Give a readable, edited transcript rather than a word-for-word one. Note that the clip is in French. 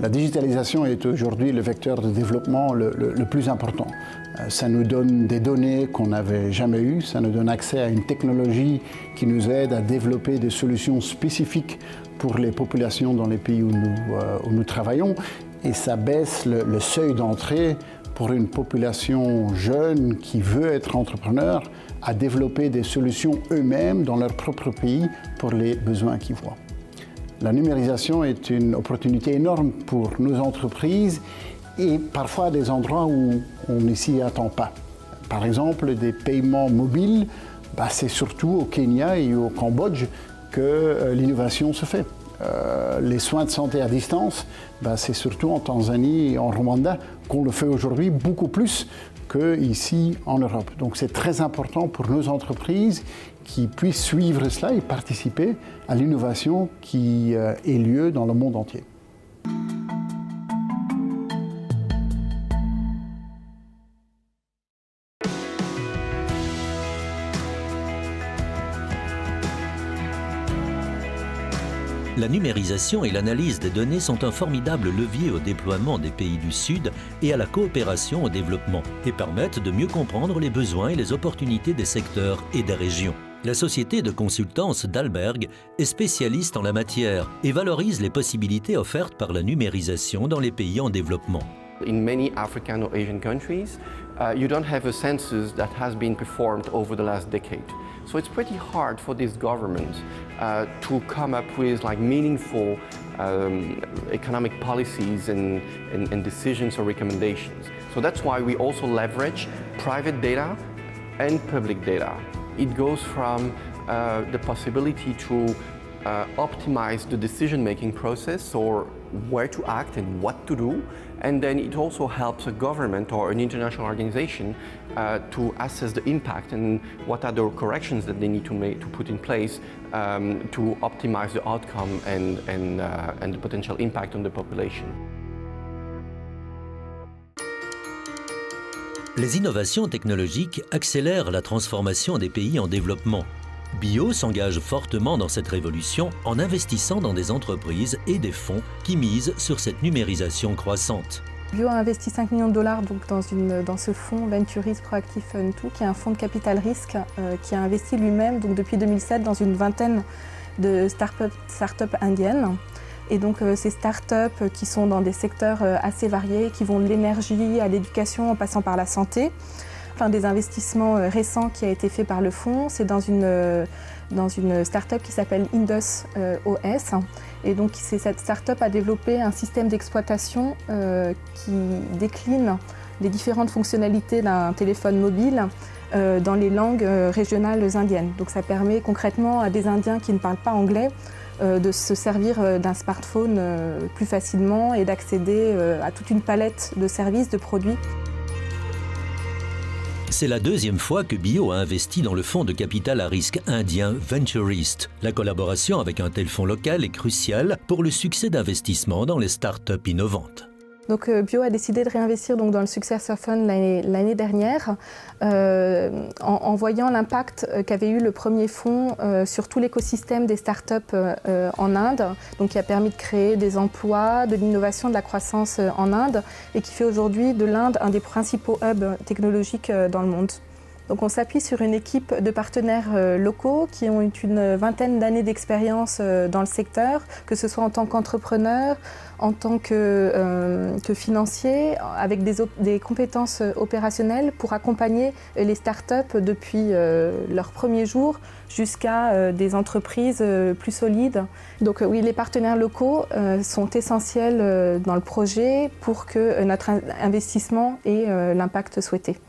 La digitalisation est aujourd'hui le vecteur de développement le plus important. Ça nous donne des données qu'on n'avait jamais eues, ça nous donne accès à une technologie qui nous aide à développer des solutions spécifiques pour les populations dans les pays où nous travaillons, et ça baisse le seuil d'entrée pour une population jeune qui veut être entrepreneur à développer des solutions eux-mêmes dans leur propre pays pour les besoins qu'ils voient. La numérisation est une opportunité énorme pour nos entreprises et parfois à des endroits où on ne s'y attend pas. Par exemple, des paiements mobiles, c'est surtout au Kenya et au Cambodge que l'innovation se fait. Les soins de santé à distance, c'est surtout en Tanzanie et en Rwanda qu'on le fait aujourd'hui beaucoup plus qu'ici en Europe. Donc c'est très important pour nos entreprises qui puissent suivre cela et participer à l'innovation qui ait lieu dans le monde entier. La numérisation et l'analyse des données sont un formidable levier au déploiement des pays du Sud et à la coopération au développement et permettent de mieux comprendre les besoins et les opportunités des secteurs et des régions. La société de consultance Dalberg est spécialiste en la matière et valorise les possibilités offertes par la numérisation dans les pays en développement. In many African or Asian countries, you don't have a census that has been performed over the last decade. So it's pretty hard for these governments to come up with meaningful economic policies and decisions or recommendations. So that's why we also leverage private data and public data. It goes from the possibility to optimize the decision-making process or where to act and what to do, and then it also helps a government or an international organization to assess the impact and what are the corrections that they need to put in place to optimize the outcome and the potential impact on the population. Les innovations technologiques accélèrent la transformation des pays en développement. Bio s'engage fortement dans cette révolution en investissant dans des entreprises et des fonds qui misent sur cette numérisation croissante. Bio a investi 5 millions de dollars donc, dans ce fonds Venturis Proactive Fund 2, qui est un fonds de capital risque qui a investi lui-même donc, depuis 2007 dans une vingtaine de start-up indiennes. Et donc ces start-up qui sont dans des secteurs assez variés, qui vont de l'énergie à l'éducation en passant par la santé. Un des investissements récents qui a été fait par le fonds, c'est dans une start-up qui s'appelle Indus OS. Et donc cette start-up a développé un système d'exploitation qui décline les différentes fonctionnalités d'un téléphone mobile dans les langues régionales indiennes. Donc ça permet concrètement à des Indiens qui ne parlent pas anglais de se servir d'un smartphone plus facilement et d'accéder à toute une palette de services, de produits. C'est la deuxième fois que Bio a investi dans le fonds de capital à risque indien Venturist. La collaboration avec un tel fonds local est cruciale pour le succès d'investissement dans les startups innovantes. Donc Bio a décidé de réinvestir donc, dans le Successor Fund l'année dernière en voyant l'impact qu'avait eu le premier fonds sur tout l'écosystème des startups en Inde, donc qui a permis de créer des emplois, de l'innovation, de la croissance en Inde et qui fait aujourd'hui de l'Inde un des principaux hubs technologiques dans le monde. Donc on s'appuie sur une équipe de partenaires locaux qui ont une vingtaine d'années d'expérience dans le secteur, que ce soit en tant qu'entrepreneurs, en tant que financiers, avec des compétences opérationnelles pour accompagner les startups depuis leurs premiers jours jusqu'à des entreprises plus solides. Donc oui, les partenaires locaux sont essentiels dans le projet pour que notre investissement ait l'impact souhaité.